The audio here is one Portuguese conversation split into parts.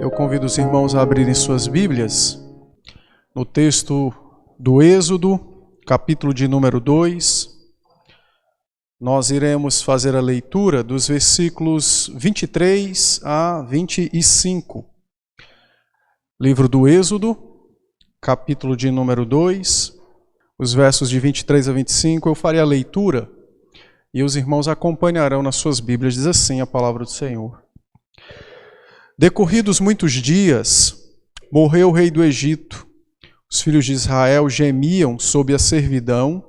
Eu convido os irmãos a abrirem suas Bíblias no texto do Êxodo, capítulo de número 2. Nós iremos fazer a leitura dos versículos 23 a 25. Livro do Êxodo, capítulo de número 2, os versos de 23 a 25. Eu farei a leitura e os irmãos acompanharão nas suas Bíblias. Diz assim a palavra do Senhor. Decorridos muitos dias, morreu o rei do Egito. Os filhos de Israel gemiam sob a servidão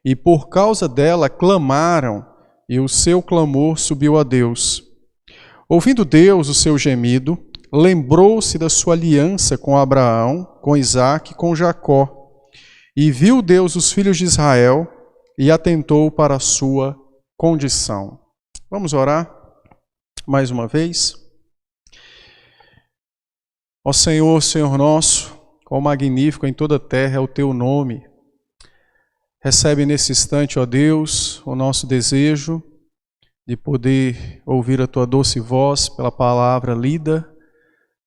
e por causa dela clamaram, e o seu clamor subiu a Deus. Ouvindo Deus o seu gemido, lembrou-se da sua aliança com Abraão, com Isaque e com Jacó. E viu Deus os filhos de Israel e atentou para a sua condição. Vamos orar mais uma vez? Ó Senhor, Senhor nosso, quão magnífico em toda a terra é o teu nome. Recebe nesse instante, ó Deus, o nosso desejo de poder ouvir a tua doce voz pela palavra lida,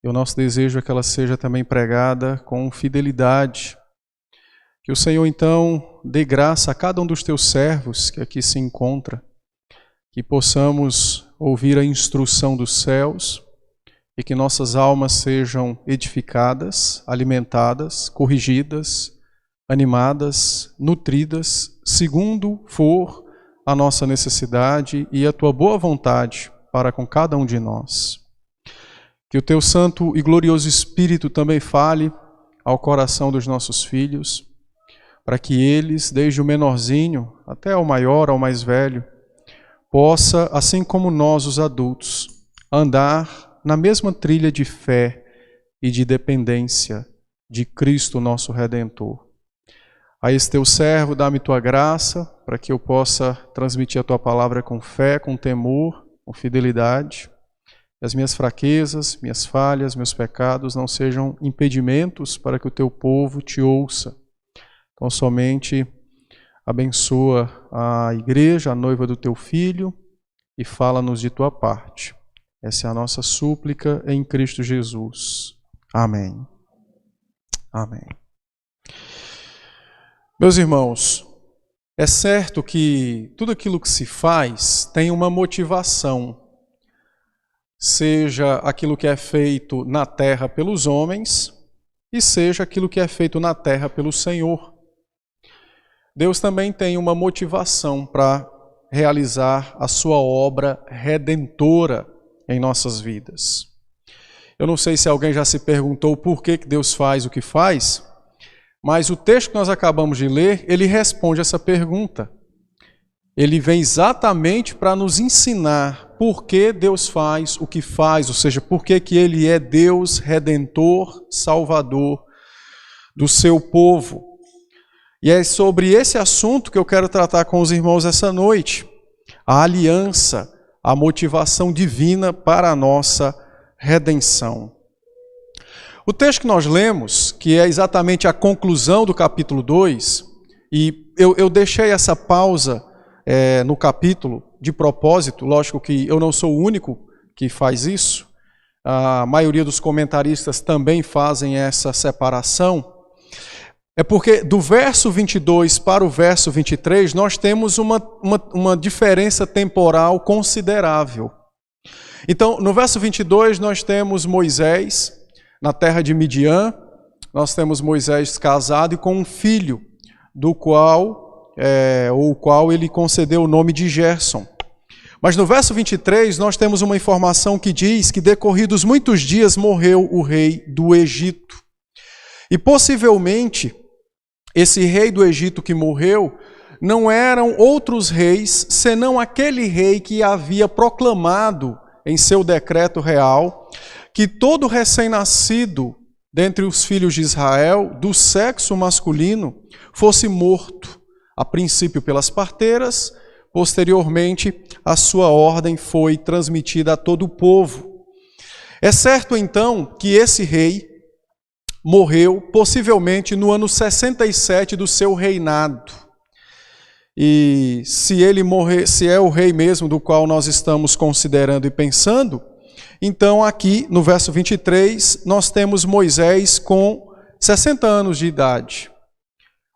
e o nosso desejo é que ela seja também pregada com fidelidade. Que o Senhor então dê graça a cada um dos teus servos que aqui se encontra, que possamos ouvir a instrução dos céus, e que nossas almas sejam edificadas, alimentadas, corrigidas, animadas, nutridas, segundo for a nossa necessidade e a tua boa vontade para com cada um de nós. Que o teu santo e glorioso Espírito também fale ao coração dos nossos filhos, para que eles, desde o menorzinho até ao maior, ao mais velho, possa, assim como nós, os adultos, andar na mesma trilha de fé e de dependência de Cristo, nosso Redentor. A esse teu servo, dá-me tua graça, para que eu possa transmitir a tua palavra com fé, com temor, com fidelidade. E as minhas fraquezas, minhas falhas, meus pecados não sejam impedimentos para que o teu povo te ouça. Então somente abençoa a igreja, a noiva do teu filho, e fala-nos de tua parte. Essa é a nossa súplica em Cristo Jesus. Amém. Amém. Meus irmãos, é certo que tudo aquilo que se faz tem uma motivação, seja aquilo que é feito na terra pelos homens e seja aquilo que é feito na terra pelo Senhor. Deus também tem uma motivação para realizar a sua obra redentora em nossas vidas. Eu não sei se alguém já se perguntou por que Deus faz o que faz, mas o texto que nós acabamos de ler, ele responde essa pergunta. Ele vem exatamente para nos ensinar por que Deus faz o que faz, ou seja, por que Ele é Deus Redentor, Salvador do seu povo. E é sobre esse assunto que eu quero tratar com os irmãos essa noite. A aliança, a motivação divina para a nossa redenção. O texto que nós lemos, que é exatamente a conclusão do capítulo 2, e eu deixei essa pausa no capítulo de propósito, lógico que eu não sou o único que faz isso, a maioria dos comentaristas também fazem essa separação. É porque do verso 22 para o verso 23, nós temos uma diferença temporal considerável. Então, no verso 22, nós temos Moisés na terra de Midian, nós temos Moisés casado e com um filho, o qual ele concedeu o nome de Gerson. Mas no verso 23, nós temos uma informação que diz que decorridos muitos dias morreu o rei do Egito. E possivelmente, esse rei do Egito que morreu, não eram outros reis, senão aquele rei que havia proclamado em seu decreto real que todo recém-nascido dentre os filhos de Israel, do sexo masculino, fosse morto, a princípio pelas parteiras, posteriormente a sua ordem foi transmitida a todo o povo. É certo então que esse rei morreu possivelmente no ano 67 do seu reinado. E se ele morrer, se é o rei mesmo do qual nós estamos considerando e pensando, Então aqui no verso 23 nós temos Moisés com 60 anos de idade.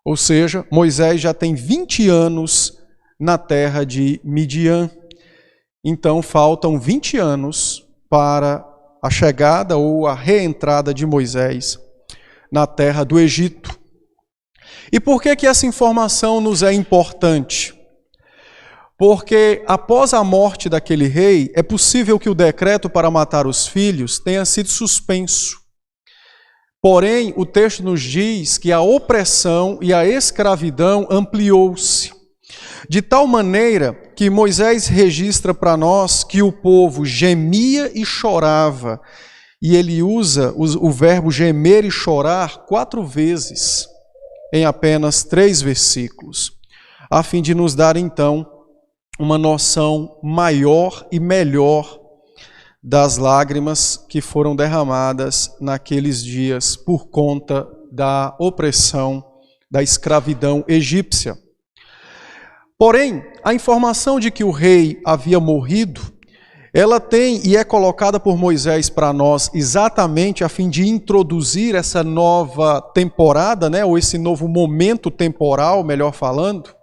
Ou seja, Moisés já tem 20 anos na terra de Midian. Então faltam 20 anos para a chegada ou a reentrada de Moisés na terra do Egito. E por que essa informação nos é importante? Porque após a morte daquele rei, é possível que o decreto para matar os filhos tenha sido suspenso. Porém, o texto nos diz que a opressão e a escravidão ampliou-se, de tal maneira que Moisés registra para nós que o povo gemia e chorava, e ele usa o verbo gemer e chorar 4 vezes, em apenas 3 versículos, a fim de nos dar então uma noção maior e melhor das lágrimas que foram derramadas naqueles dias por conta da opressão, da escravidão egípcia. Porém, a informação de que o rei havia morrido, ela tem e é colocada por Moisés para nós exatamente a fim de introduzir essa nova temporada, ou esse novo momento temporal, melhor falando.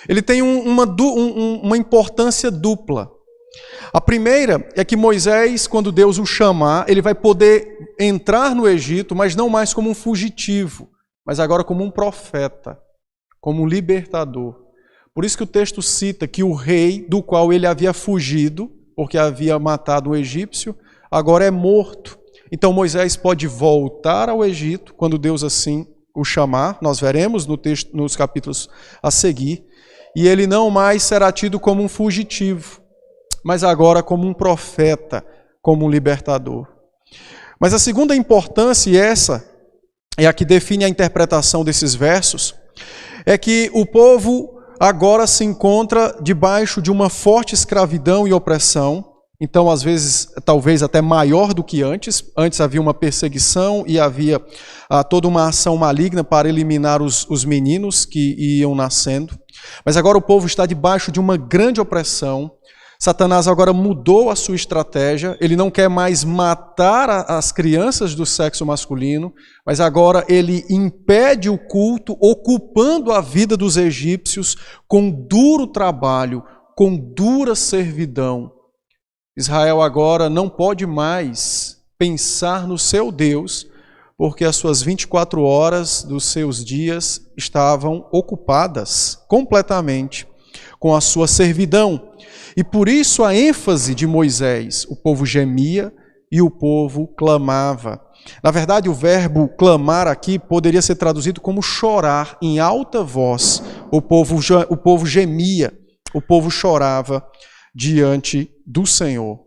Ele tem uma importância dupla. A primeira é que Moisés, quando Deus o chamar, ele vai poder entrar no Egito, mas não mais como um fugitivo, mas agora como um profeta, como um libertador. Por isso que o texto cita que o rei do qual ele havia fugido, porque havia matado um egípcio, agora é morto. Então Moisés pode voltar ao Egito, quando Deus assim o chamar, nós veremos no texto, nos capítulos a seguir, e ele não mais será tido como um fugitivo, mas agora como um profeta, como um libertador. Mas a segunda importância, e essa é a que define a interpretação desses versos, é que o povo agora se encontra debaixo de uma forte escravidão e opressão. Então, às vezes, talvez até maior do que antes. Antes havia uma perseguição e havia toda uma ação maligna para eliminar os meninos que iam nascendo. Mas agora o povo está debaixo de uma grande opressão. Satanás agora mudou a sua estratégia, ele não quer mais matar as crianças do sexo masculino, mas agora ele impede o culto, ocupando a vida dos egípcios com duro trabalho, com dura servidão. Israel agora não pode mais pensar no seu Deus, porque as suas 24 horas dos seus dias estavam ocupadas completamente com a sua servidão. E por isso a ênfase de Moisés, o povo gemia e o povo clamava. Na verdade, o verbo clamar aqui poderia ser traduzido como chorar em alta voz. O povo gemia, o povo chorava diante do Senhor.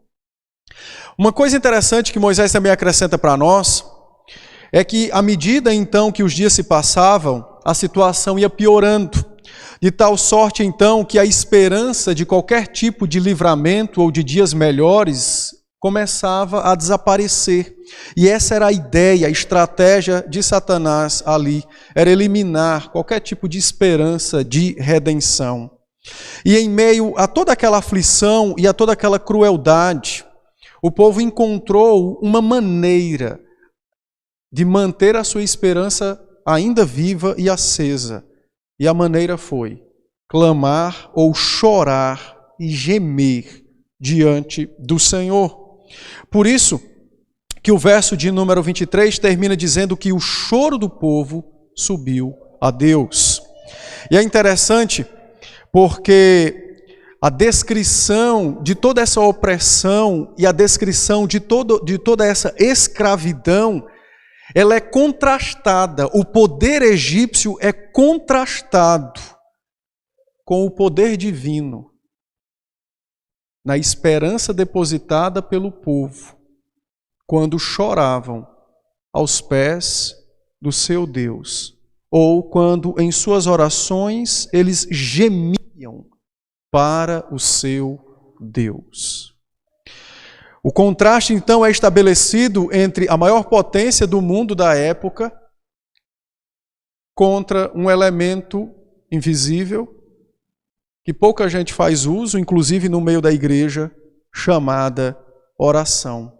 Uma coisa interessante que Moisés também acrescenta para nós é que à medida então que os dias se passavam, a situação ia piorando. De tal sorte, então, que a esperança de qualquer tipo de livramento ou de dias melhores começava a desaparecer. E essa era a ideia, a estratégia de Satanás ali, era eliminar qualquer tipo de esperança de redenção. E em meio a toda aquela aflição e a toda aquela crueldade, o povo encontrou uma maneira de manter a sua esperança ainda viva e acesa. E a maneira foi clamar ou chorar e gemer diante do Senhor. Por isso que o verso de número 23 termina dizendo que o choro do povo subiu a Deus. E é interessante porque a descrição de toda essa opressão e a descrição de toda essa escravidão, ela é contrastada, o poder egípcio é contrastado com o poder divino, na esperança depositada pelo povo, quando choravam aos pés do seu Deus, ou quando em suas orações eles gemiam para o seu Deus. O contraste, então, é estabelecido entre a maior potência do mundo da época contra um elemento invisível que pouca gente faz uso, inclusive no meio da igreja, chamada oração.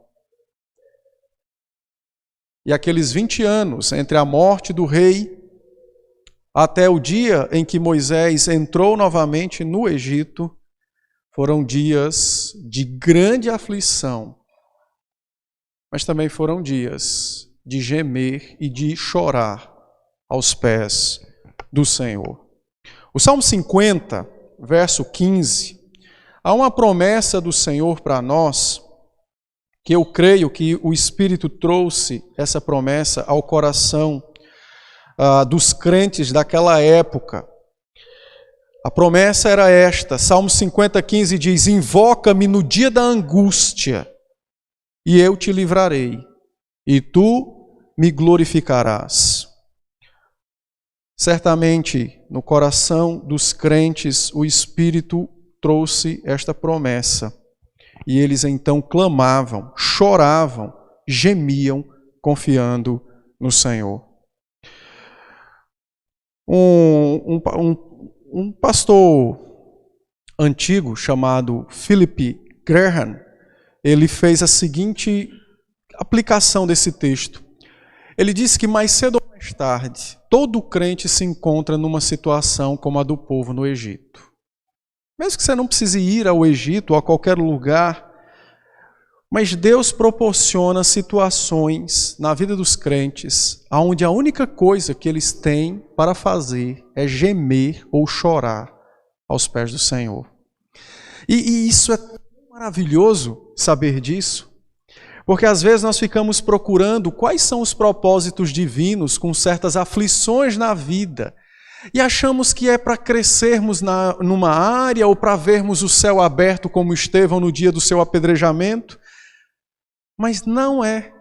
E aqueles 20 anos entre a morte do rei até o dia em que Moisés entrou novamente no Egito, foram dias de grande aflição, mas também foram dias de gemer e de chorar aos pés do Senhor. O Salmo 50, verso 15, há uma promessa do Senhor para nós, que eu creio que o Espírito trouxe essa promessa ao coração dos crentes daquela época. A promessa era esta, Salmo 50, 15 diz: invoca-me no dia da angústia, e eu te livrarei, e tu me glorificarás. Certamente, no coração dos crentes, o Espírito trouxe esta promessa. E eles então clamavam, choravam, gemiam, confiando no Senhor. Um pastor antigo chamado Philip Graham, ele fez a seguinte aplicação desse texto. Ele disse que mais cedo ou mais tarde, todo crente se encontra numa situação como a do povo no Egito. Mesmo que você não precise ir ao Egito ou a qualquer lugar, mas Deus proporciona situações na vida dos crentes onde a única coisa que eles têm para fazer é gemer ou chorar aos pés do Senhor. E isso é maravilhoso saber disso, porque às vezes nós ficamos procurando quais são os propósitos divinos com certas aflições na vida, e achamos que é para crescermos numa área ou para vermos o céu aberto como Estevão no dia do seu apedrejamento. Mas não é.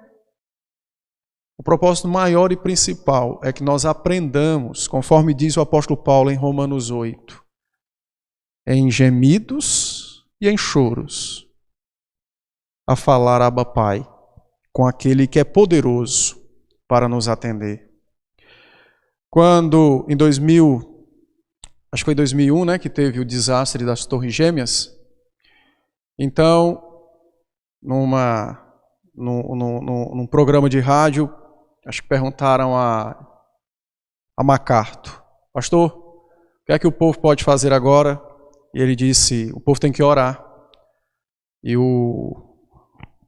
O propósito maior e principal é que nós aprendamos, conforme diz o apóstolo Paulo em Romanos 8, em gemidos e em choros, a falar Abba Pai, com aquele que é poderoso para nos atender. Quando, em 2000, acho que foi 2001, né, que teve o desastre das Torres Gêmeas, então, num programa de rádio, acho que perguntaram a MacArthur: pastor, o que é que o povo pode fazer agora? E ele disse: o povo tem que orar. E o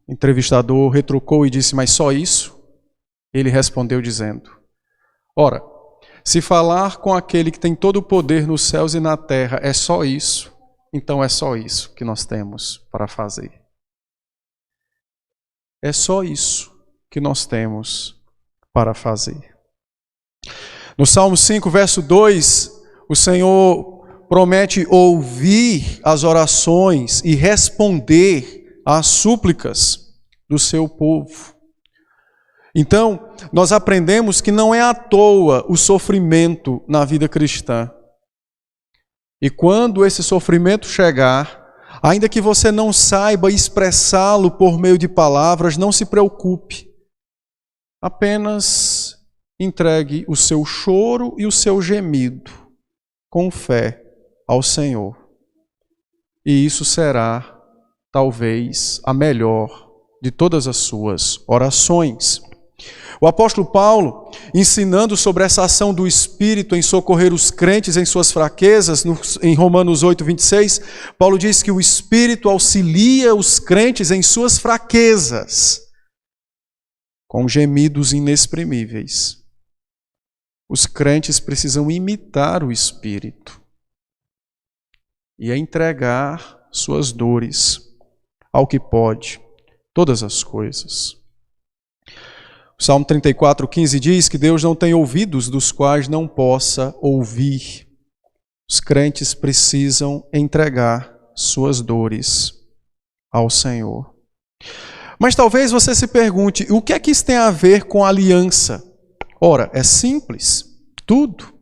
entrevistador retrucou e disse: mas só isso? Ele respondeu dizendo: ora, se falar com aquele que tem todo o poder nos céus e na terra é só isso, então é só isso que nós temos para fazer. É só isso que nós temos para fazer. No Salmo 5, verso 2, o Senhor promete ouvir as orações e responder às súplicas do seu povo. Então, nós aprendemos que não é à toa o sofrimento na vida cristã. E quando esse sofrimento chegar, ainda que você não saiba expressá-lo por meio de palavras, não se preocupe. Apenas entregue o seu choro e o seu gemido com fé ao Senhor. E isso será, talvez, a melhor de todas as suas orações. O apóstolo Paulo, ensinando sobre essa ação do Espírito em socorrer os crentes em suas fraquezas, em Romanos 8, 26, Paulo diz que o Espírito auxilia os crentes em suas fraquezas, com gemidos inexprimíveis. Os crentes precisam imitar o Espírito e entregar suas dores ao que pode todas as coisas. O Salmo 34, 15 diz que Deus não tem ouvidos dos quais não possa ouvir. Os crentes precisam entregar suas dores ao Senhor. Mas talvez você se pergunte, o que é que isso tem a ver com aliança? Ora, é simples, tudo.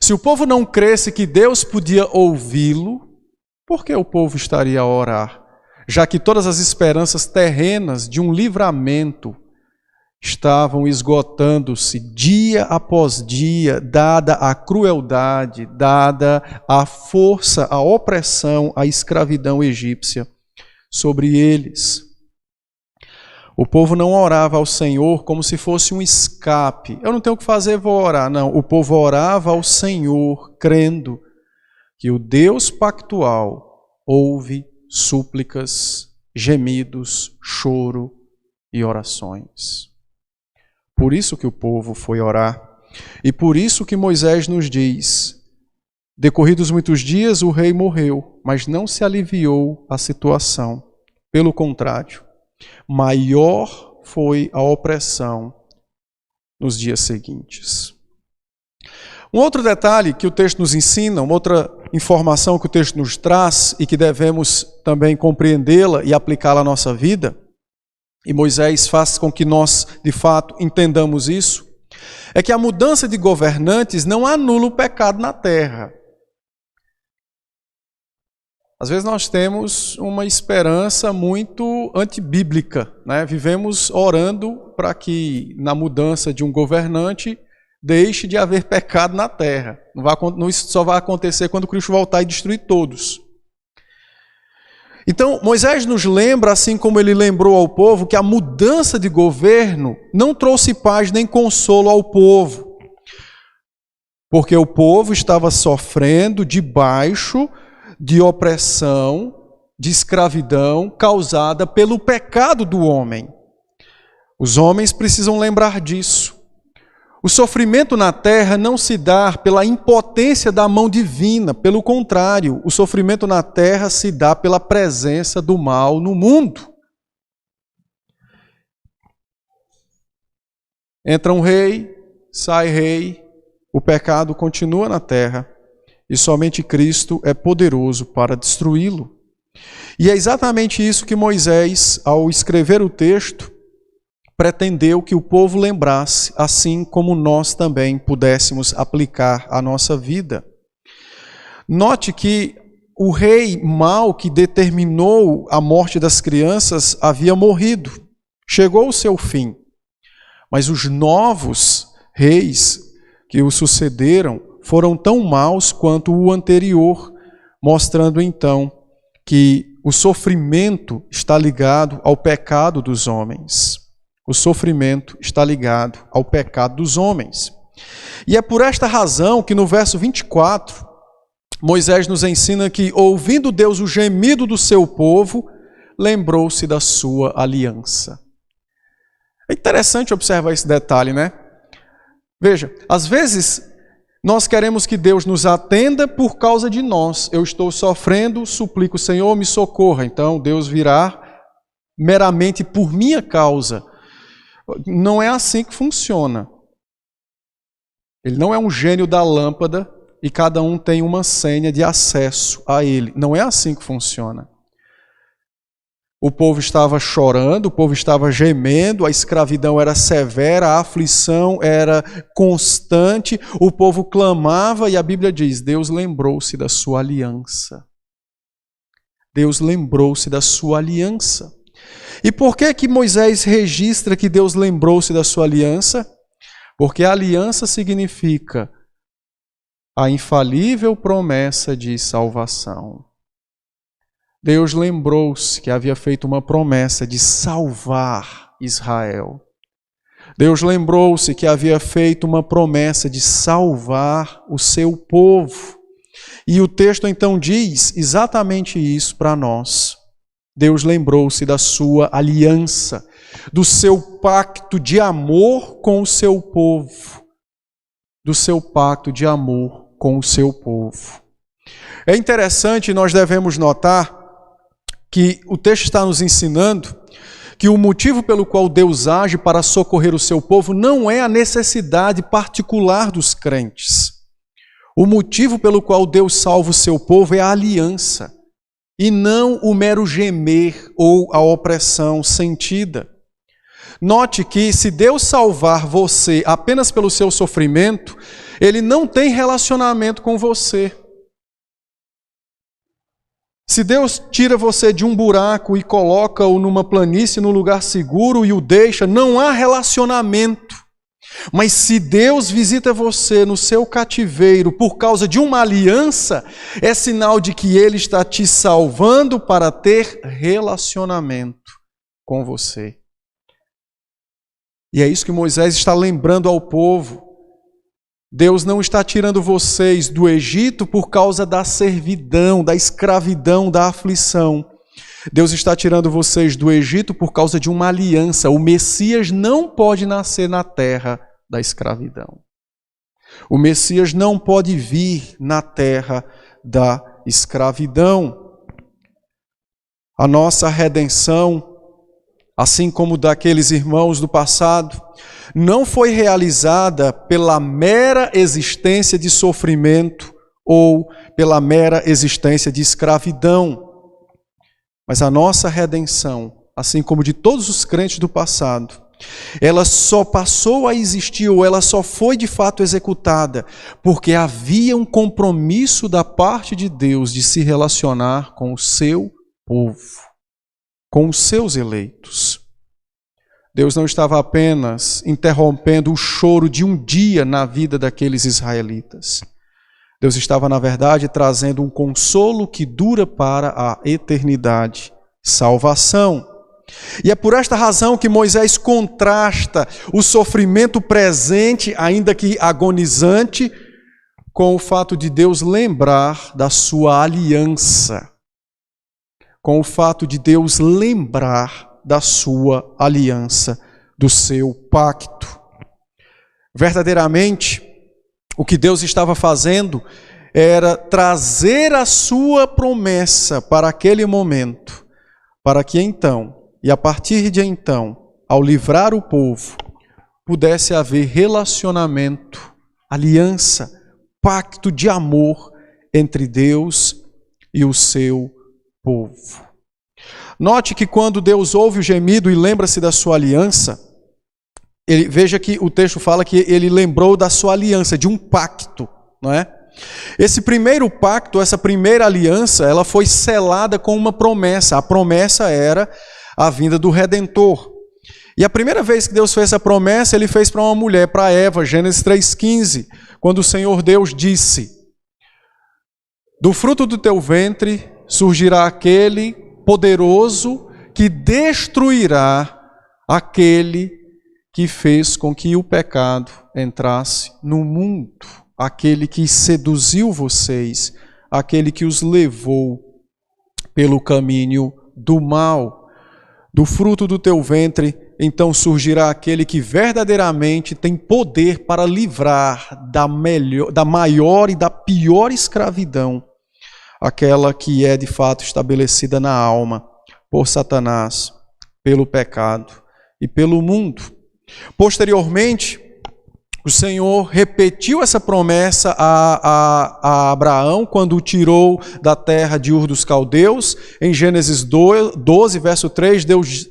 Se o povo não cresce que Deus podia ouvi-lo, por que o povo estaria a orar? Já que todas as esperanças terrenas de um livramento estavam esgotando-se dia após dia, dada a crueldade, dada a força, a opressão, a escravidão egípcia sobre eles. O povo não orava ao Senhor como se fosse um escape. Eu não tenho o que fazer, vou orar. Não, o povo orava ao Senhor, crendo que o Deus pactual ouve súplicas, gemidos, choro e orações. Por isso que o povo foi orar. E por isso que Moisés nos diz: decorridos muitos dias, o rei morreu, mas não se aliviou a situação. Pelo contrário, maior foi a opressão nos dias seguintes. Um outro detalhe que o texto nos ensina, uma outra informação que o texto nos traz e que devemos também compreendê-la e aplicá-la à nossa vida, e Moisés faz com que nós, de fato, entendamos isso, é que a mudança de governantes não anula o pecado na terra. Às vezes nós temos uma esperança muito antibíblica, né? Vivemos orando para que na mudança de um governante deixe de haver pecado na terra. Isso só vai acontecer quando Cristo voltar e destruir todos. Então, Moisés nos lembra, assim como ele lembrou ao povo, que a mudança de governo não trouxe paz nem consolo ao povo, porque o povo estava sofrendo debaixo de opressão, de escravidão causada pelo pecado do homem. Os homens precisam lembrar disso. O sofrimento na terra não se dá pela impotência da mão divina, pelo contrário, o sofrimento na terra se dá pela presença do mal no mundo. Entra um rei, sai rei, o pecado continua na terra e somente Cristo é poderoso para destruí-lo. E é exatamente isso que Moisés, ao escrever o texto, pretendeu que o povo lembrasse, assim como nós também pudéssemos aplicar à nossa vida. Note que o rei mau que determinou a morte das crianças havia morrido. Chegou o seu fim. Mas os novos reis que o sucederam foram tão maus quanto o anterior, mostrando então que o sofrimento está ligado ao pecado dos homens. O sofrimento está ligado ao pecado dos homens. E é por esta razão que no verso 24, Moisés nos ensina que, ouvindo Deus o gemido do seu povo, lembrou-se da sua aliança. É interessante observar esse detalhe, né? Veja, às vezes nós queremos que Deus nos atenda por causa de nós. Eu estou sofrendo, suplico, Senhor, me socorra. Então Deus virá meramente por minha causa. Não é assim que funciona. Ele não é um gênio da lâmpada e cada um tem uma senha de acesso a ele. Não é assim que funciona. O povo estava chorando, o povo estava gemendo, a escravidão era severa, a aflição era constante, o povo clamava e a Bíblia diz: Deus lembrou-se da sua aliança. Deus lembrou-se da sua aliança. E por que Moisés registra que Deus lembrou-se da sua aliança? Porque a aliança significa a infalível promessa de salvação. Deus lembrou-se que havia feito uma promessa de salvar Israel. Deus lembrou-se que havia feito uma promessa de salvar o seu povo. E o texto então diz exatamente isso para nós. Deus lembrou-se da sua aliança, do seu pacto de amor com o seu povo. Do seu pacto de amor com o seu povo. É interessante, nós devemos notar que o texto está nos ensinando que o motivo pelo qual Deus age para socorrer o seu povo não é a necessidade particular dos crentes. O motivo pelo qual Deus salva o seu povo é a aliança, e não o mero gemer ou a opressão sentida. Note que se Deus salvar você apenas pelo seu sofrimento, Ele não tem relacionamento com você. Se Deus tira você de um buraco e coloca-o numa planície, num lugar seguro e o deixa, não há relacionamento. Mas se Deus visita você no seu cativeiro por causa de uma aliança, é sinal de que Ele está te salvando para ter relacionamento com você. E é isso que Moisés está lembrando ao povo. Deus não está tirando vocês do Egito por causa da servidão, da escravidão, da aflição. Deus está tirando vocês do Egito por causa de uma aliança. O Messias não pode nascer na terra da escravidão. O Messias não pode vir na terra da escravidão. A nossa redenção, assim como daqueles irmãos do passado, não foi realizada pela mera existência de sofrimento ou pela mera existência de escravidão. Mas a nossa redenção, assim como de todos os crentes do passado, ela só passou a existir, ou ela só foi de fato executada, porque havia um compromisso da parte de Deus de se relacionar com o seu povo, com os seus eleitos. Deus não estava apenas interrompendo o choro de um dia na vida daqueles israelitas. Deus estava, na verdade, trazendo um consolo que dura para a eternidade, salvação. E é por esta razão que Moisés contrasta o sofrimento presente, ainda que agonizante, com o fato de Deus lembrar da sua aliança. Com o fato de Deus lembrar da sua aliança, do seu pacto. Verdadeiramente, o que Deus estava fazendo era trazer a sua promessa para aquele momento, para que então, e a partir de então, ao livrar o povo, pudesse haver relacionamento, aliança, pacto de amor entre Deus e o seu povo. Note que quando Deus ouve o gemido e lembra-se da sua aliança, veja que o texto fala que ele lembrou da sua aliança, de um pacto, não é? Esse primeiro pacto, essa primeira aliança, ela foi selada com uma promessa. A promessa era a vinda do Redentor. E a primeira vez que Deus fez essa promessa, ele fez para uma mulher, para Eva, Gênesis 3,15, quando o Senhor Deus disse: do fruto do teu ventre surgirá aquele poderoso que destruirá aquele que fez com que o pecado entrasse no mundo, aquele que seduziu vocês, aquele que os levou pelo caminho do mal. Do fruto do teu ventre, então surgirá aquele que verdadeiramente tem poder para livrar da maior e da pior escravidão, aquela que é de fato estabelecida na alma por Satanás, pelo pecado e pelo mundo. Posteriormente, o Senhor repetiu essa promessa a Abraão quando o tirou da terra de Ur dos Caldeus. Em Gênesis 12, verso 3,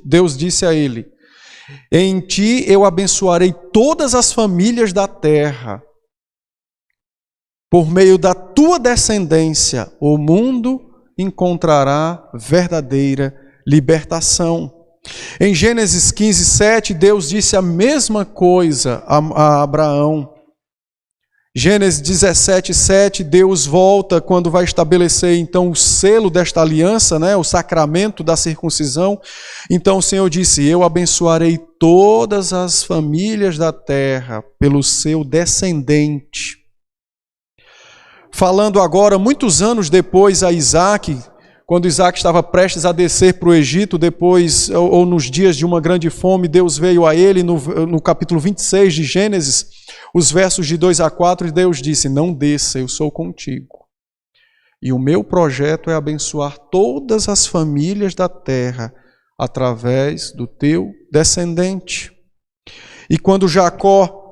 Deus disse a ele: em ti eu abençoarei todas as famílias da terra. Por meio da tua descendência, o mundo encontrará verdadeira libertação. Em Gênesis 15, 7, Deus disse a mesma coisa a Abraão. Gênesis 17, 7, Deus volta quando vai estabelecer então o selo desta aliança, né, o sacramento da circuncisão. Então o Senhor disse: eu abençoarei todas as famílias da terra pelo seu descendente. Falando agora, muitos anos depois, a Isaac, quando Isaac estava prestes a descer para o Egito, depois, ou nos dias de uma grande fome, Deus veio a ele, no capítulo 26 de Gênesis, os versos de 2 a 4, Deus disse: não desça, eu sou contigo. E o meu projeto é abençoar todas as famílias da terra, através do teu descendente. E quando Jacó,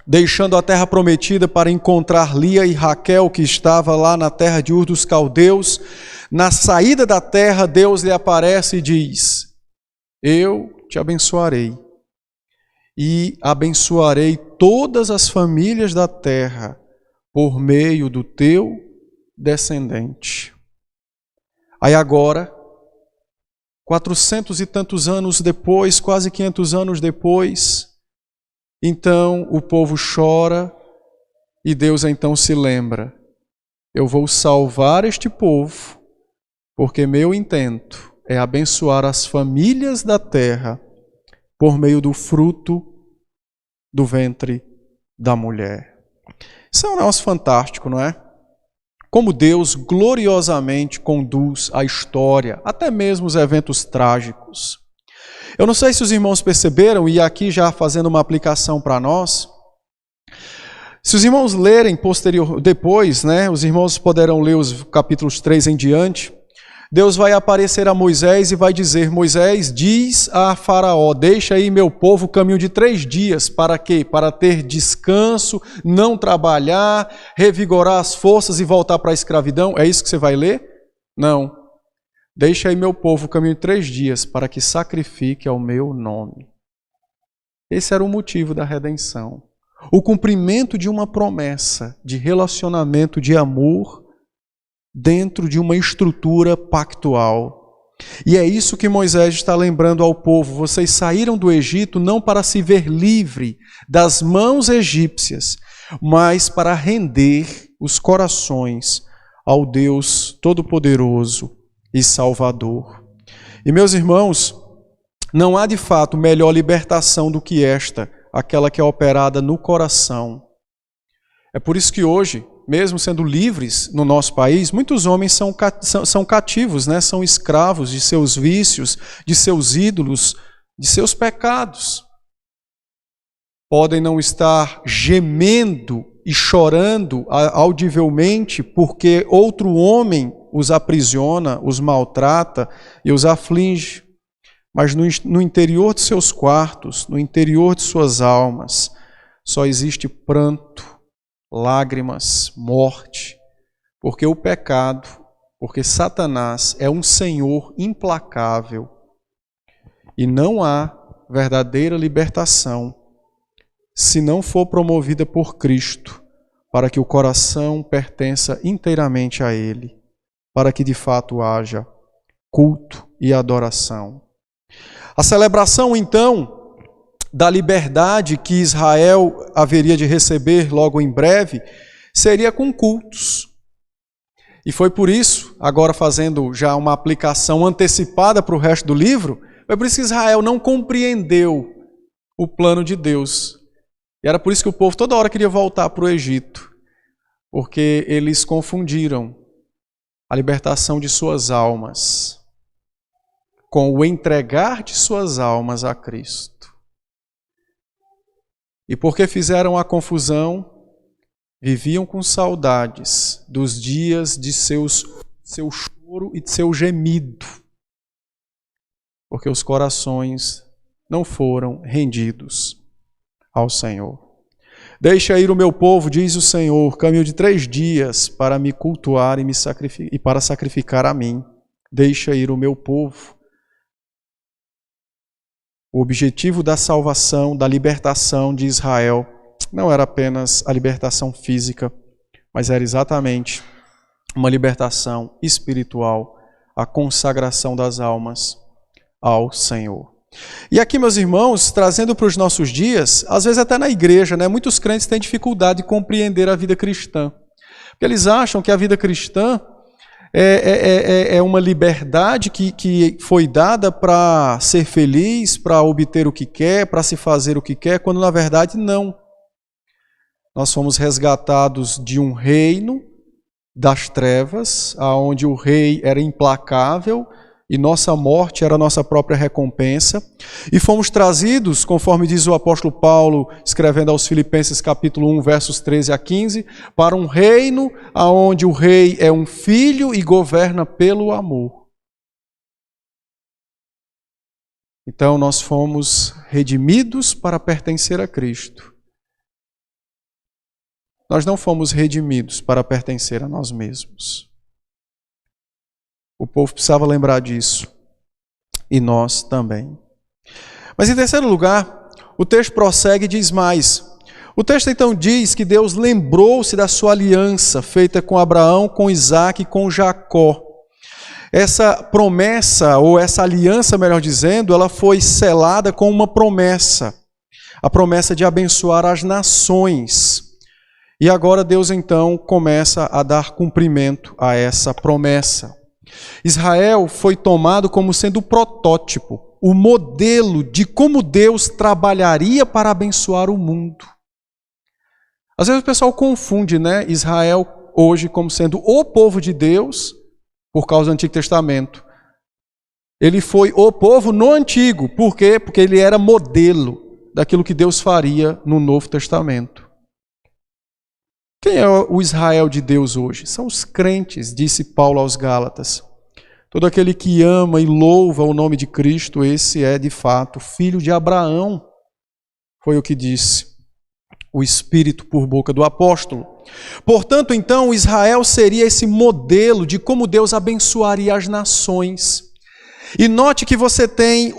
deixando a terra prometida para encontrar Lia e Raquel, que estava lá na terra de Ur dos Caldeus, na saída da terra, Deus lhe aparece e diz: eu te abençoarei e abençoarei todas as famílias da terra por meio do teu descendente. Aí agora, 400 e tantos anos depois, quase 500 anos depois, então o povo chora e Deus então se lembra: eu vou salvar este povo, porque meu intento é abençoar as famílias da terra por meio do fruto do ventre da mulher. Isso é um negócio fantástico, não é? Como Deus gloriosamente conduz a história, até mesmo os eventos trágicos. Eu não sei se os irmãos perceberam, e aqui já fazendo uma aplicação para nós, se os irmãos lerem depois, né, os irmãos poderão ler os capítulos 3 em diante, Deus vai aparecer a Moisés e vai dizer: Moisés, diz a Faraó, deixa aí meu povo o caminho de 3 dias, para quê? Para ter descanso, não trabalhar, revigorar as forças e voltar para a escravidão. É isso que você vai ler? Não. Deixa aí meu povo o caminho de 3 dias, para que sacrifique ao meu nome. Esse era o motivo da redenção. O cumprimento de uma promessa de relacionamento de amor dentro de uma estrutura pactual. E é isso que Moisés está lembrando ao povo. Vocês saíram do Egito não para se ver livre das mãos egípcias, mas para render os corações ao Deus Todo-Poderoso e Salvador. E meus irmãos, não há de fato melhor libertação do que esta, aquela que é operada no coração. É por isso que hoje, mesmo sendo livres no nosso país, muitos homens são cativos, né? São escravos de seus vícios, de seus ídolos, de seus pecados. Podem não estar gemendo e chorando audivelmente porque outro homem os aprisiona, os maltrata e os aflige. Mas no interior de seus quartos, no interior de suas almas, só existe pranto, lágrimas, morte, porque o pecado, porque Satanás é um senhor implacável e não há verdadeira libertação se não for promovida por Cristo, para que o coração pertença inteiramente a Ele, para que de fato haja culto e adoração. A celebração, então, da liberdade que Israel haveria de receber logo em breve, seria com cultos. E foi por isso, agora fazendo já uma aplicação antecipada para o resto do livro, foi por isso que Israel não compreendeu o plano de Deus. E era por isso que o povo toda hora queria voltar para o Egito, porque eles confundiram a libertação de suas almas com o entregar de suas almas a Cristo. E porque fizeram a confusão, viviam com saudades dos dias de seu choro e de seu gemido, porque os corações não foram rendidos ao Senhor. Deixa ir o meu povo, diz o Senhor, caminho de 3 dias para me cultuar e para sacrificar a mim. Deixa ir o meu povo. O objetivo da salvação, da libertação de Israel, não era apenas a libertação física, mas era exatamente uma libertação espiritual, a consagração das almas ao Senhor. E aqui, meus irmãos, trazendo para os nossos dias, às vezes até na igreja, né, muitos crentes têm dificuldade de compreender a vida cristã. Porque eles acham que a vida cristã é uma liberdade que foi dada para ser feliz, para obter o que quer, para se fazer o que quer, quando na verdade não. Nós fomos resgatados de um reino das trevas, onde o rei era implacável e nossa morte era a nossa própria recompensa, e fomos trazidos, conforme diz o apóstolo Paulo, escrevendo aos Filipenses capítulo 1, versos 13 a 15, para um reino onde o rei é um filho e governa pelo amor. Então nós fomos redimidos para pertencer a Cristo. Nós não fomos redimidos para pertencer a nós mesmos. O povo precisava lembrar disso. E nós também. Mas em terceiro lugar, o texto prossegue e diz mais. O texto então diz que Deus lembrou-se da sua aliança feita com Abraão, com Isaac e com Jacó. Essa promessa, ou essa aliança, melhor dizendo, ela foi selada com uma promessa. A promessa de abençoar as nações. E agora Deus então começa a dar cumprimento a essa promessa. Israel foi tomado como sendo o protótipo, o modelo de como Deus trabalharia para abençoar o mundo. Às vezes o pessoal confunde, né, Israel hoje como sendo o povo de Deus, por causa do Antigo Testamento. Ele foi o povo no Antigo. Por quê? Porque ele era modelo daquilo que Deus faria no Novo Testamento. Quem é o Israel de Deus hoje? São os crentes, disse Paulo aos Gálatas. Todo aquele que ama e louva o nome de Cristo, esse é de fato filho de Abraão. Foi o que disse o Espírito por boca do apóstolo. Portanto, então, Israel seria esse modelo de como Deus abençoaria as nações. E note que você tem,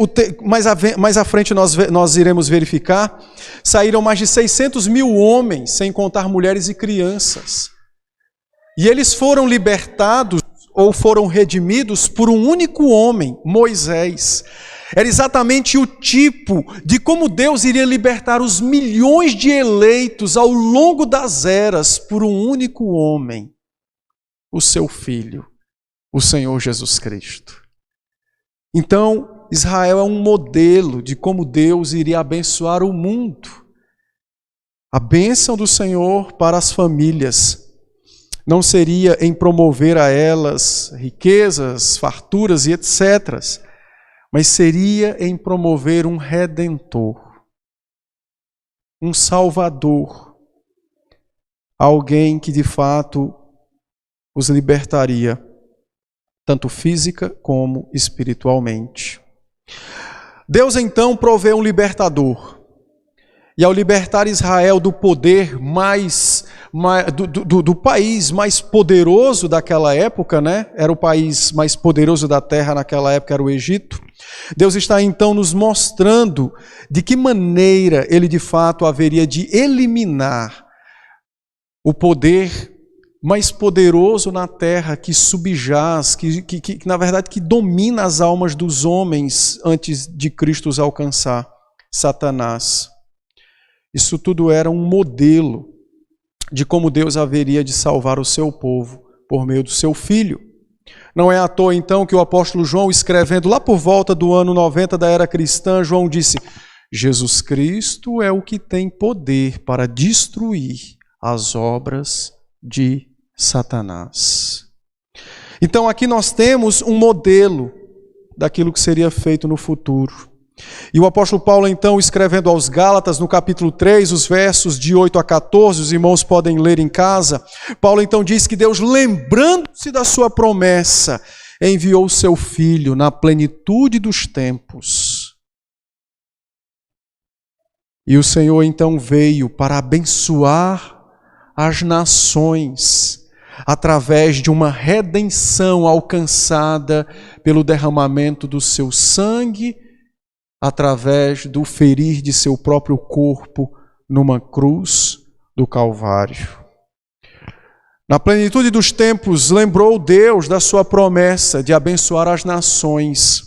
mais à frente nós iremos verificar, saíram mais de 600 mil homens, sem contar mulheres e crianças. E eles foram libertados ou foram redimidos por um único homem, Moisés. Era exatamente o tipo de como Deus iria libertar os milhões de eleitos ao longo das eras por um único homem, o seu Filho, o Senhor Jesus Cristo. Então, Israel é um modelo de como Deus iria abençoar o mundo. A bênção do Senhor para as famílias não seria em promover a elas riquezas, farturas e etc., mas seria em promover um Redentor, um Salvador, alguém que de fato os libertaria, tanto física como espiritualmente. Deus então provê um libertador. E ao libertar Israel do poder do país mais poderoso daquela época, né? Era o país mais poderoso da terra naquela época, era o Egito. Deus está então nos mostrando de que maneira ele de fato haveria de eliminar o poder mais poderoso na terra, que subjaz, que na verdade que domina as almas dos homens antes de Cristo os alcançar, Satanás. Isso tudo era um modelo de como Deus haveria de salvar o seu povo por meio do seu Filho. Não é à toa então que o apóstolo João, escrevendo lá por volta do ano 90 da era cristã, João disse: Jesus Cristo é o que tem poder para destruir as obras de Satanás. Então aqui nós temos um modelo daquilo que seria feito no futuro. E o apóstolo Paulo então, escrevendo aos Gálatas no capítulo 3, os versos de 8 a 14, os irmãos podem ler em casa, Paulo então diz que Deus, lembrando-se da sua promessa, enviou o seu Filho na plenitude dos tempos. E o Senhor então veio para abençoar as nações através de uma redenção alcançada pelo derramamento do seu sangue, através do ferir de seu próprio corpo numa cruz do Calvário. Na plenitude dos tempos, lembrou Deus da sua promessa de abençoar as nações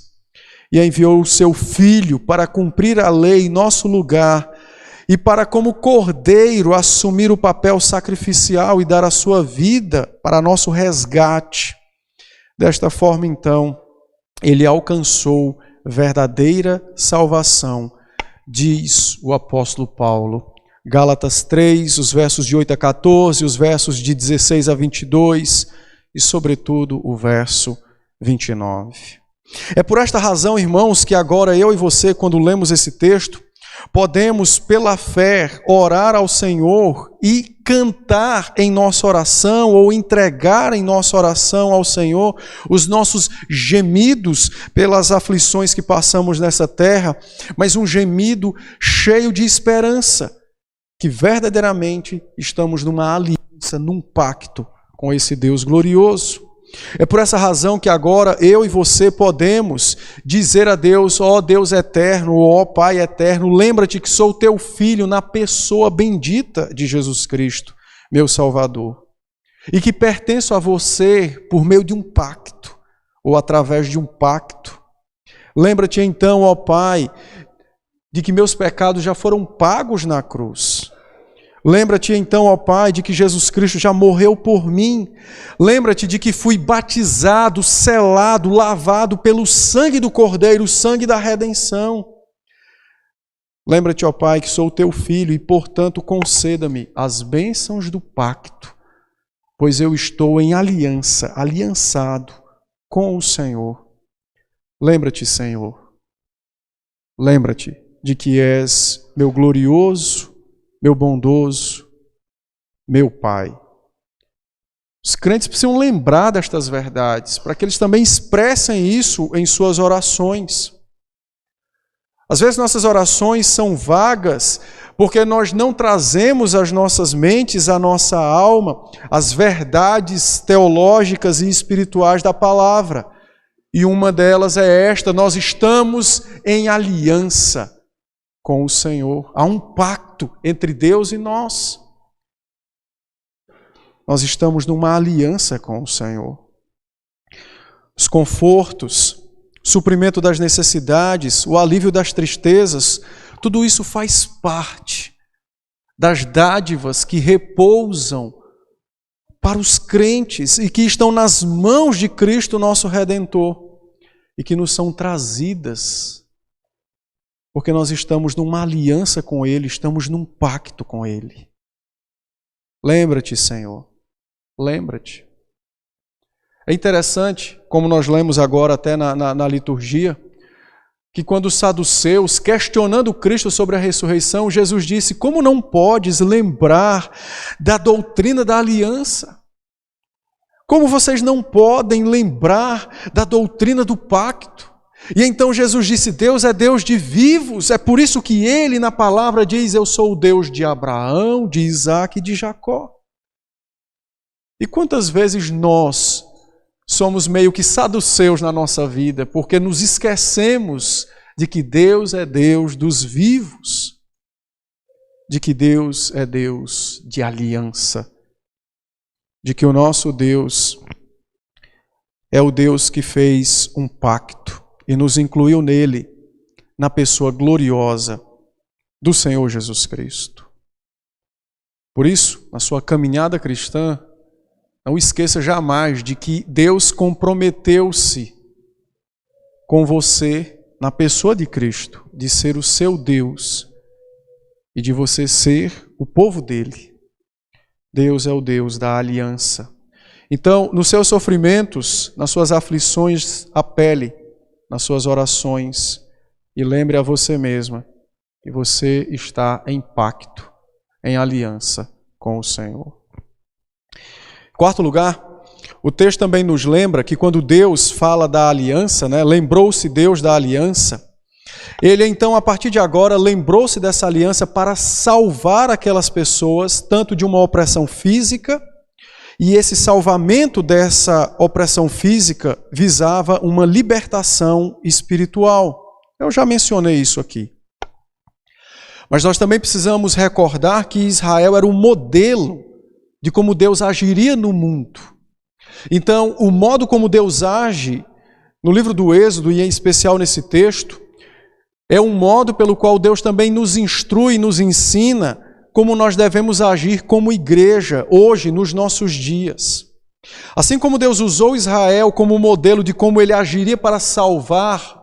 e enviou o seu Filho para cumprir a lei em nosso lugar e para, como cordeiro, assumir o papel sacrificial e dar a sua vida para nosso resgate. Desta forma, então, ele alcançou verdadeira salvação, diz o apóstolo Paulo. Gálatas 3, os versos de 8 a 14, os versos de 16 a 22 e, sobretudo, o verso 29. É por esta razão, irmãos, que agora eu e você, quando lemos esse texto, podemos, pela fé, orar ao Senhor e cantar em nossa oração ou entregar em nossa oração ao Senhor os nossos gemidos pelas aflições que passamos nessa terra, mas um gemido cheio de esperança, que verdadeiramente estamos numa aliança, num pacto com esse Deus glorioso. É por essa razão que agora eu e você podemos dizer a Deus: ó Deus eterno, ó Pai eterno, lembra-te que sou teu filho na pessoa bendita de Jesus Cristo, meu Salvador, e que pertenço a você por meio de um pacto, ou através de um pacto. Lembra-te então, ó Pai, de que meus pecados já foram pagos na cruz. Lembra-te então, ó Pai, de que Jesus Cristo já morreu por mim. Lembra-te de que fui batizado, selado, lavado pelo sangue do Cordeiro, o sangue da redenção. Lembra-te, ó Pai, que sou teu filho e, portanto, conceda-me as bênçãos do pacto, pois eu estou em aliança, aliançado com o Senhor. Lembra-te, Senhor, lembra-te de que és meu glorioso, meu bondoso, meu Pai. Os crentes precisam lembrar destas verdades, para que eles também expressem isso em suas orações. Às vezes nossas orações são vagas, porque nós não trazemos às nossas mentes, à nossa alma, as verdades teológicas e espirituais da palavra. E uma delas é esta: nós estamos em aliança com o Senhor. Há um pacto entre Deus e nós. Nós estamos numa aliança com o Senhor. Os confortos, o suprimento das necessidades, o alívio das tristezas, tudo isso faz parte das dádivas que repousam para os crentes e que estão nas mãos de Cristo, nosso Redentor, e que nos são trazidas porque nós estamos numa aliança com Ele, estamos num pacto com Ele. Lembra-te, Senhor, lembra-te. É interessante, como nós lemos agora até na liturgia, que quando os saduceus, questionando Cristo sobre a ressurreição, Jesus disse: como não podes lembrar da doutrina da aliança? Como vocês não podem lembrar da doutrina do pacto? E então Jesus disse: Deus é Deus de vivos, é por isso que Ele na palavra diz: eu sou o Deus de Abraão, de Isaac e de Jacó. E quantas vezes nós somos meio que saduceus na nossa vida, porque nos esquecemos de que Deus é Deus dos vivos, de que Deus é Deus de aliança, de que o nosso Deus é o Deus que fez um pacto e nos incluiu nele, na pessoa gloriosa do Senhor Jesus Cristo. Por isso, na sua caminhada cristã, não esqueça jamais de que Deus comprometeu-se com você, na pessoa de Cristo, de ser o seu Deus e de você ser o povo dele. Deus é o Deus da aliança. Então, nos seus sofrimentos, nas suas aflições, apele nas suas orações e lembre a você mesma que você está em pacto, em aliança com o Senhor. Em quarto lugar, o texto também nos lembra que quando Deus fala da aliança, lembrou-se Deus da aliança, Ele então, a partir de agora, lembrou-se dessa aliança para salvar aquelas pessoas, tanto de uma opressão física, e esse salvamento dessa opressão física visava uma libertação espiritual. Eu já mencionei isso aqui. Mas nós também precisamos recordar que Israel era um modelo de como Deus agiria no mundo. Então, o modo como Deus age no livro do Êxodo, e em especial nesse texto, é um modo pelo qual Deus também nos instrui, nos ensina como nós devemos agir como igreja hoje, nos nossos dias. Assim como Deus usou Israel como modelo de como ele agiria para salvar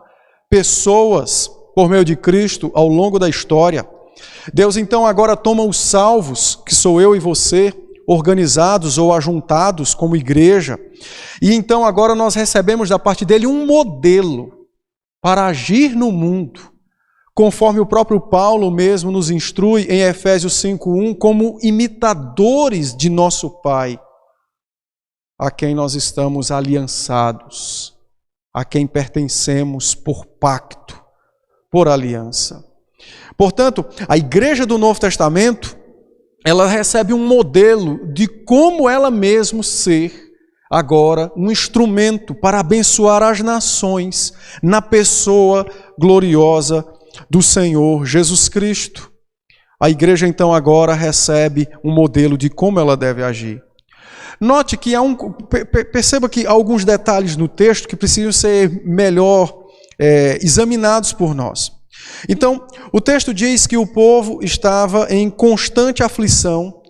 pessoas por meio de Cristo ao longo da história, Deus então agora toma os salvos, que sou eu e você, organizados ou ajuntados como igreja, e então agora nós recebemos da parte dele um modelo para agir no mundo, conforme o próprio Paulo mesmo nos instrui em Efésios 5:1, como imitadores de nosso Pai, a quem nós estamos aliançados, a quem pertencemos por pacto, por aliança. Portanto, a igreja do Novo Testamento, ela recebe um modelo de como ela mesma ser agora um instrumento para abençoar as nações na pessoa gloriosa do Senhor Jesus Cristo. A igreja então agora recebe um modelo de como ela deve agir. Note que perceba que há alguns detalhes no texto que precisam ser melhor examinados por nós. Então, o texto diz que o povo estava em constante aflição,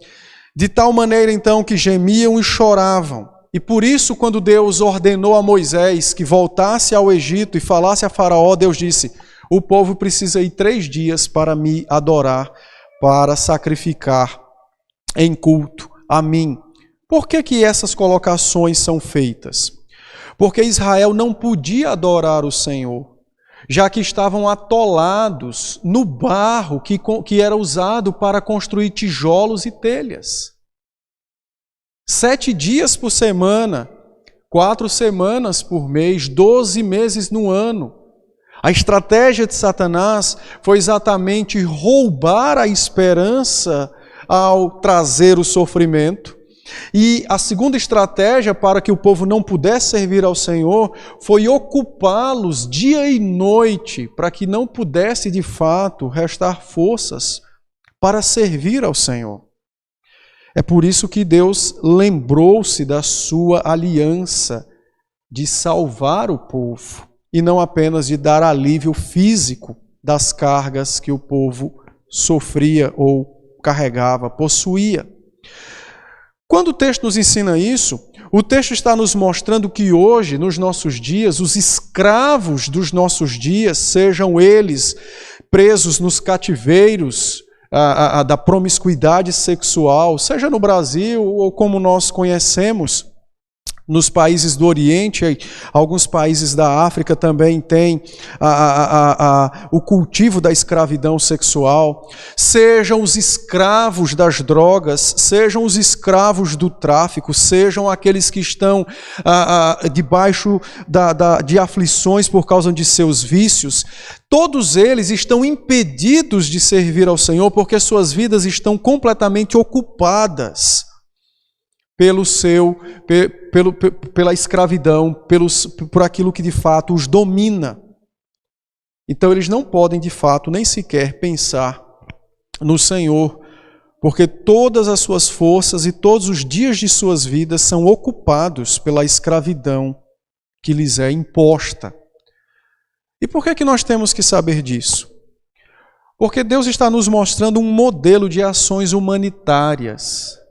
de tal maneira então que gemiam e choravam. E por isso, quando Deus ordenou a Moisés que voltasse ao Egito e falasse a Faraó, Deus disse: o povo precisa ir 3 dias para me adorar, para sacrificar em culto a mim. Por que essas colocações são feitas? Porque Israel não podia adorar o Senhor, já que estavam atolados no barro que era usado para construir tijolos e telhas. 7 dias por semana, 4 semanas por mês, 12 meses no ano. A estratégia de Satanás foi exatamente roubar a esperança ao trazer o sofrimento. E a segunda estratégia para que o povo não pudesse servir ao Senhor foi ocupá-los dia e noite, para que não pudesse de fato restar forças para servir ao Senhor. É por isso que Deus lembrou-se da sua aliança de salvar o povo e não apenas de dar alívio físico das cargas que o povo sofria ou carregava, possuía. Quando o texto nos ensina isso, o texto está nos mostrando que hoje, nos nossos dias, os escravos dos nossos dias, sejam eles presos nos cativeiros da promiscuidade sexual, seja no Brasil ou como nós conhecemos, nos países do Oriente, alguns países da África também têm o cultivo da escravidão sexual. Sejam os escravos das drogas, sejam os escravos do tráfico, sejam aqueles que estão debaixo de aflições por causa de seus vícios. Todos eles estão impedidos de servir ao Senhor porque suas vidas estão completamente ocupadas pela escravidão, por aquilo que de fato os domina. Então eles não podem de fato nem sequer pensar no Senhor, porque todas as suas forças e todos os dias de suas vidas são ocupados pela escravidão que lhes é imposta. E por que nós temos que saber disso? Porque Deus está nos mostrando um modelo de ações humanitárias.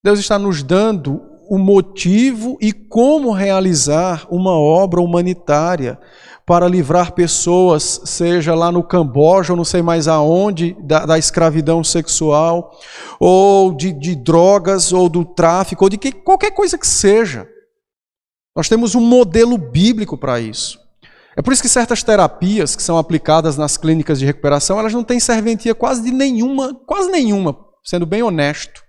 Deus está nos dando o motivo e como realizar uma obra humanitária para livrar pessoas, seja lá no Camboja ou não sei mais aonde, da escravidão sexual, ou de drogas, ou do tráfico, ou de qualquer coisa que seja. Nós temos um modelo bíblico para isso. É por isso que certas terapias que são aplicadas nas clínicas de recuperação, elas não têm serventia quase nenhuma, sendo bem honesto.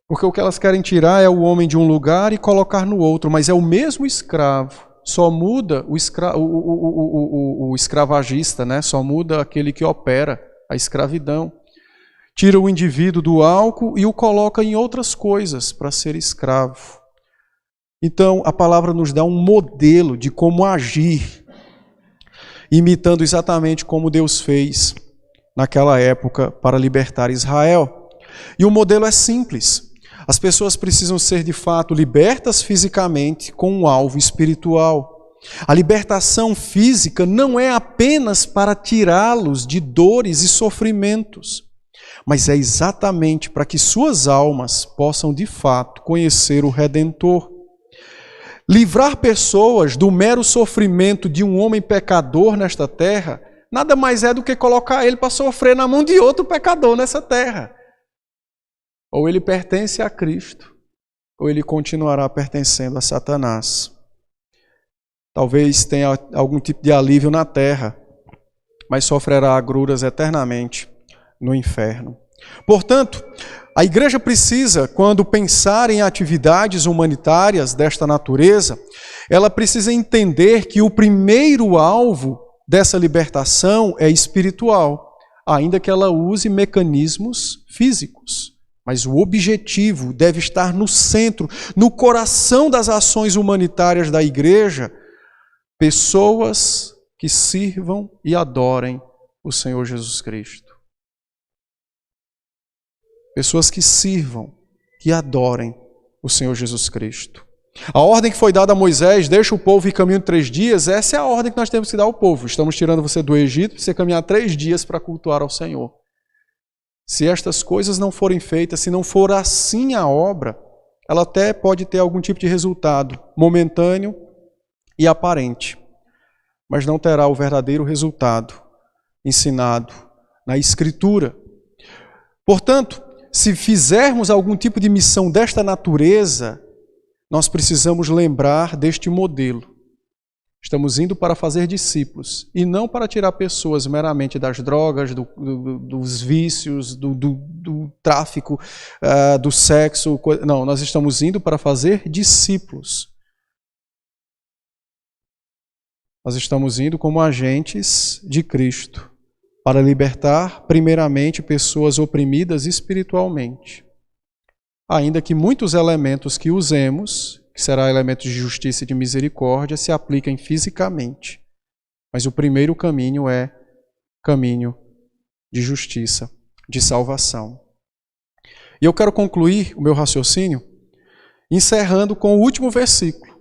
Porque o que elas querem tirar é o homem de um lugar e colocar no outro, mas é o mesmo escravo. Só muda o escravagista, né? Só muda aquele que opera a escravidão. Tira o indivíduo do álcool e o coloca em outras coisas para ser escravo. Então, a palavra nos dá um modelo de como agir, imitando exatamente como Deus fez naquela época para libertar Israel. E o modelo é simples. As pessoas precisam ser de fato libertas fisicamente com um alvo espiritual. A libertação física não é apenas para tirá-los de dores e sofrimentos, mas é exatamente para que suas almas possam de fato conhecer o Redentor. Livrar pessoas do mero sofrimento de um homem pecador nesta terra, nada mais é do que colocar ele para sofrer na mão de outro pecador nessa terra. Ou ele pertence a Cristo, ou ele continuará pertencendo a Satanás. Talvez tenha algum tipo de alívio na terra, mas sofrerá agruras eternamente no inferno. Portanto, a igreja precisa, quando pensar em atividades humanitárias desta natureza, ela precisa entender que o primeiro alvo dessa libertação é espiritual, ainda que ela use mecanismos físicos. Mas o objetivo deve estar no centro, no coração das ações humanitárias da igreja, pessoas que sirvam e adorem o Senhor Jesus Cristo. Pessoas que sirvam e adorem o Senhor Jesus Cristo. A ordem que foi dada a Moisés, deixa o povo ir caminhando 3 dias, essa é a ordem que nós temos que dar ao povo. Estamos tirando você do Egito para você caminhar 3 dias para cultuar ao Senhor. Se estas coisas não forem feitas, se não for assim a obra, ela até pode ter algum tipo de resultado momentâneo e aparente, mas não terá o verdadeiro resultado ensinado na Escritura. Portanto, se fizermos algum tipo de missão desta natureza, nós precisamos lembrar deste modelo. Estamos indo para fazer discípulos e não para tirar pessoas meramente das drogas, dos vícios, do tráfico, do sexo. Não, nós estamos indo para fazer discípulos. Nós estamos indo como agentes de Cristo para libertar, primeiramente, pessoas oprimidas espiritualmente. Ainda que muitos elementos que usemos, que será elementos de justiça e de misericórdia, se apliquem fisicamente. Mas o primeiro caminho é caminho de justiça, de salvação. E eu quero concluir o meu raciocínio encerrando com o último versículo.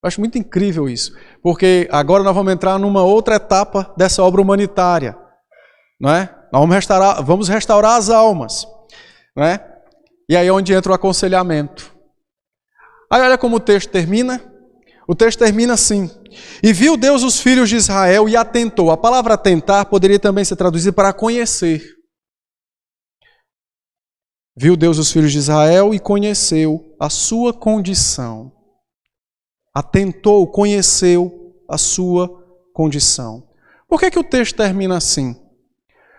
Eu acho muito incrível isso, porque agora nós vamos entrar numa outra etapa dessa obra humanitária, não é? Nós vamos restaurar as almas, não é? E aí é onde entra o aconselhamento. Aí olha como o texto termina. O texto termina assim: e viu Deus os filhos de Israel e atentou. A palavra atentar poderia também ser traduzida para conhecer. Viu Deus os filhos de Israel e conheceu a sua condição. Atentou, conheceu a sua condição. Por que o texto termina assim?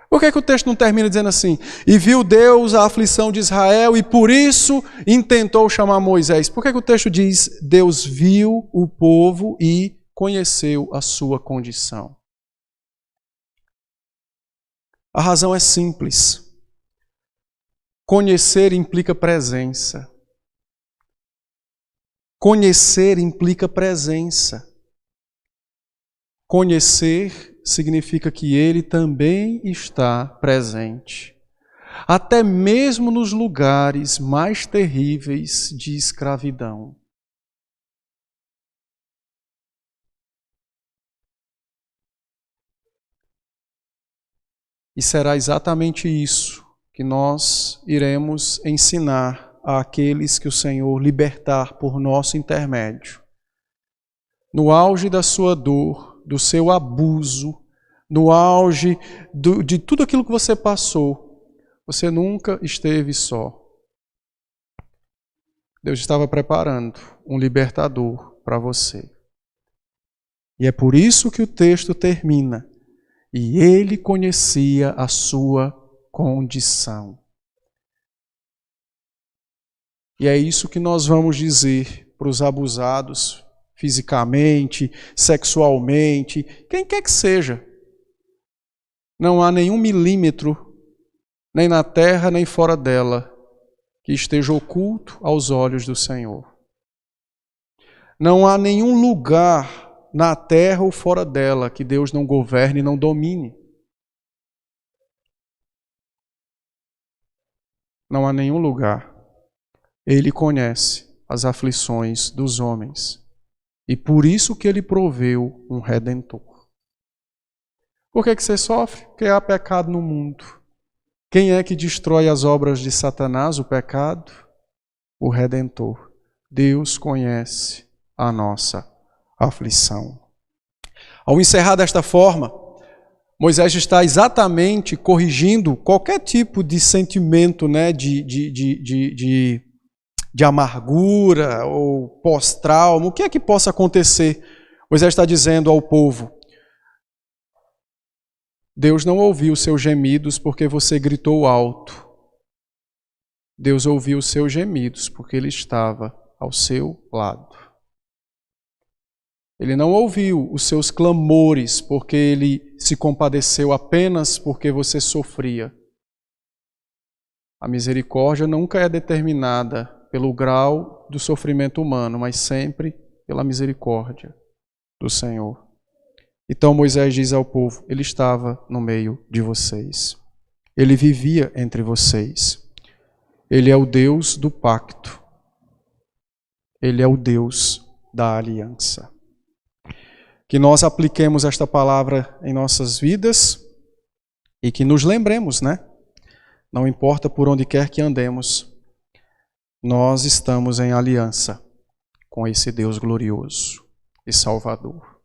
Por que o texto não termina dizendo assim: e viu Deus a aflição de Israel e por isso intentou chamar Moisés? Por que o texto diz: Deus viu o povo e conheceu a sua condição? A razão é simples. Conhecer implica presença. Conhecer implica presença. Conhecer significa que Ele também está presente, até mesmo nos lugares mais terríveis de escravidão. E será exatamente isso que nós iremos ensinar àqueles que o Senhor libertar por nosso intermédio. No auge da sua dor, do seu abuso, no auge de tudo aquilo que você passou, você nunca esteve só. Deus estava preparando um libertador para você. E é por isso que o texto termina: e ele conhecia a sua condição. E é isso que nós vamos dizer para os abusados fisicamente, sexualmente, quem quer que seja. Não há nenhum milímetro, nem na terra, nem fora dela, que esteja oculto aos olhos do Senhor. Não há nenhum lugar na terra ou fora dela que Deus não governe e não domine. Não há nenhum lugar. Ele conhece as aflições dos homens. E por isso que Ele proveu um Redentor. Por que você sofre? Porque há pecado no mundo. Quem é que destrói as obras de Satanás, o pecado? O Redentor. Deus conhece a nossa aflição. Ao encerrar desta forma, Moisés está exatamente corrigindo qualquer tipo de sentimento, né, de amargura ou pós-trauma, o que é que possa acontecer? Moisés está dizendo ao povo: Deus não ouviu os seus gemidos porque você gritou alto. Deus ouviu os seus gemidos porque Ele estava ao seu lado. Ele não ouviu os seus clamores porque Ele se compadeceu apenas porque você sofria. A misericórdia nunca é determinada pelo grau do sofrimento humano, mas sempre pela misericórdia do Senhor. Então Moisés diz ao povo: Ele estava no meio de vocês. Ele vivia entre vocês. Ele é o Deus do pacto. Ele é o Deus da aliança. Que nós apliquemos esta palavra em nossas vidas e que nos lembremos, né? Não importa por onde quer que andemos, nós estamos em aliança com esse Deus glorioso e Salvador.